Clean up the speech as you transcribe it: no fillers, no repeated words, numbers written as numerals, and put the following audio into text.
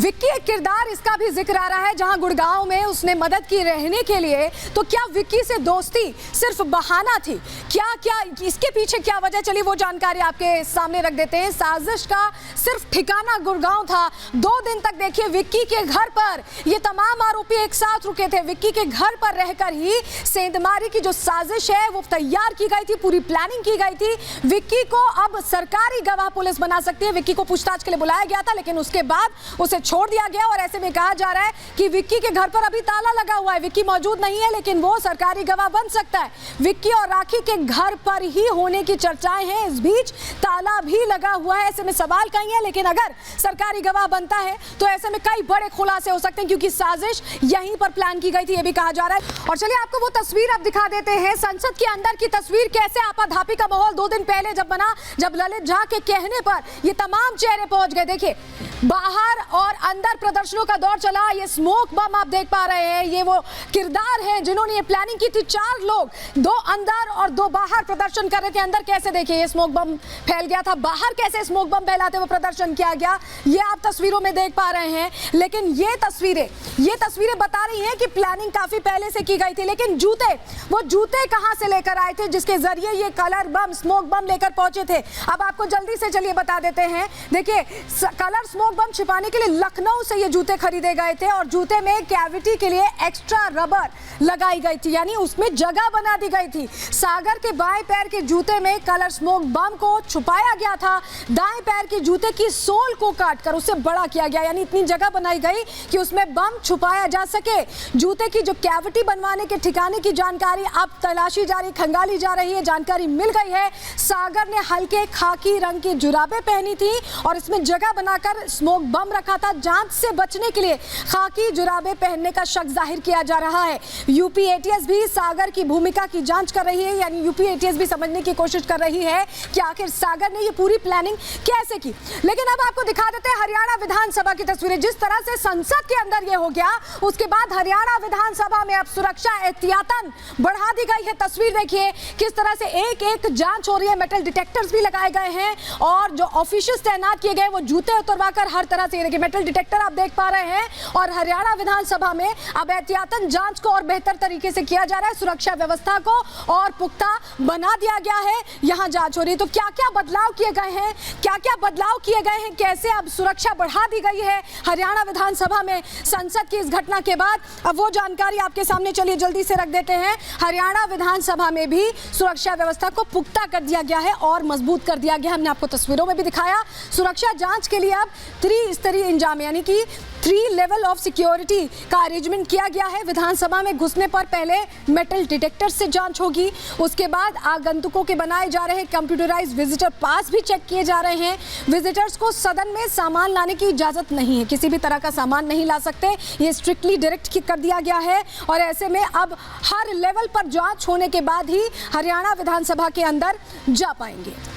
विक्की एक किरदार इसका भी जिक्र आ रहा है जहां गुड़गांव में उसने मदद की रहने के लिए। तो क्या विक्की से दोस्ती सिर्फ बहाना थी? क्या इसके पीछे क्या वजह चली, वो जानकारी आपके सामने रख देते हैं। साजिश का सिर्फ ठिकाना गुड़गांव था। 2 दिन तक देखिए विक्की के घर पर ये तमाम आरोपी एक साथ रुके थे। विक्की के घर पर रहकर ही सेंधमारी की जो साजिश है वो तैयार की गई थी, पूरी प्लानिंग की गई थी। विक्की को अब सरकारी गवाह पुलिस बना सकती है। विक्की को पूछताछ के लिए बुलाया गया था, लेकिन उसके बाद उसे छोड़ दिया गया और ऐसे में कहा जा रहा है कि विक्की के घर पर अभी ताला लगा हुआ है। विक्की मौजूद नहीं है, लेकिन वो सरकारी गवाह बन सकता है। विक्की और राखी के घर पर ही होने की चर्चाएं हैं। इस बीच ताला भी लगा हुआ है। ऐसे में सवाल कई है, लेकिन अगर सरकारी गवाह बनता है तो ऐसे में कई बड़े खुलासे हो सकते हैं, क्योंकि साजिश यहीं पर प्लान की गई थी, ये भी कहा जा रहा है। और चलिए आपको वो तस्वीर अब दिखा देते हैं, संसद के अंदर की तस्वीर। कैसे आपाधापी का माहौल 2 दिन पहले जब बना, जब ललित झा के कहने पर ये तमाम चेहरे पहुंच गए। देखिए बाहर और अंदर प्रदर्शनों का दौर चला। ये स्मोक बम आप देख पा रहे हैं, ये वो किरदार हैं जिन्होंने ये प्लानिंग की थी। 4 लोग, 2 अंदर और 2 बाहर प्रदर्शन कर रहे थे। अंदर कैसे देखिए ये स्मोक बम फैल गया था, बाहर कैसे स्मोक बम फैलाते हुए प्रदर्शन किया गया, ये आप तस्वीरों में देख पा रहे हैं। लेकिन ये तस्वीरें बता रही हैं कि प्लानिंग काफी पहले से की गई थी। लेकिन वो जूते कहां से लेकर आए थे जिसके जरिए ये कलर बम, स्मोक बम लेकर पहुंचे थे? अब आपको जल्दी से चलिए बता देते हैं। देखिए कलर स्मोक बम छिपाने के लिए लखनऊ से ये जूते खरीदे गए थे और जूते में कैविटी के लिए एक्स्ट्रा रबर लगाई गई थी, यानी उसमें जगह बना दी गई थी। सागर के बाएं पैर के जूते में कलर स्मोक बम को छुपाया गया था। दाएं पैर के जूते की सोल को काटकर उसे बड़ा किया गया, यानी इतनी जगह बनाई गई कि उसमें बम छुपाया जा सके। जूते की जो कैविटी बनवाने के ठिकाने की जानकारी अब तलाशी जारी, खंगाली जा रही है। जानकारी मिल गई है, सागर ने हल्के खाकी रंग की जुराबें पहनी थी और इसमें जगह बनाकर स्मोक बम रखा था। जांच से बचने के लिए खाकी जुराबें पहनने का शक जाहिर किया जा रहा है। यूपी एटीएस भी सागर की भूमिका की जांच कर रही है, यानी यूपी एटीएस भी समझने की कोशिश कर रही है कि आखिर सागर ने ये पूरी प्लानिंग कैसे की। लेकिन अब आपको दिखा देते हैं हरियाणा विधानसभा की तस्वीरें। जिस तरह से संसद के अंदर ये हो गया, उसके बाद हरियाणा विधानसभा में अब सुरक्षा एहतियातन बढ़ा दी गई है। तस्वीर देखिए किस तरह से एक जांच हो रही है। मेटल डिटेक्टर्स भी लगाए गए हैं और जो ऑफिशियल्स तैनात किए गए वो जूते उतरवाकर हर तरह से, देखिए मेटल डिटेक्टर आप देख पा रहे हैं। और हरियाणा विधानसभा में अब एहतियातन जांच को और बेहतर तरीके से किया जा रहा है। सुरक्षा व्यवस्था को और पुख्ता बना दिया गया है। यहां जांच हो रही है। तो क्या क्या बदलाव किए गए हैं, कैसे अब सुरक्षा बढ़ा दी गई है हरियाणा विधानसभा में संसद की इस घटना के बाद, अब वो जानकारी आपके सामने चलिए जल्दी से रख देते हैं। हरियाणा विधानसभा में भी सुरक्षा व्यवस्था को पुख्ता कर दिया गया है और मजबूत कर दिया गया। हमने आपको तस्वीरों में भी दिखाया। सुरक्षा जांच के लिए अब 3 स्तरीय इंजाम, यानी कि 3 लेवल ऑफ सिक्योरिटी का अरेंजमेंट किया गया है। विधानसभा में घुसने पर पहले मेटल डिटेक्टर से जांच होगी, उसके बाद आगंतुकों के बनाए जा रहे कंप्यूटराइज्ड विजिटर पास भी चेक किए जा रहे हैं। विजिटर्स को सदन में सामान लाने की इजाजत नहीं है, किसी भी तरह का सामान नहीं ला सकते, ये स्ट्रिक्टली डायरेक्ट कर दिया गया है। और ऐसे में अब हर लेवल पर जांच होने के बाद ही हरियाणा विधानसभा के अंदर जा पाएंगे।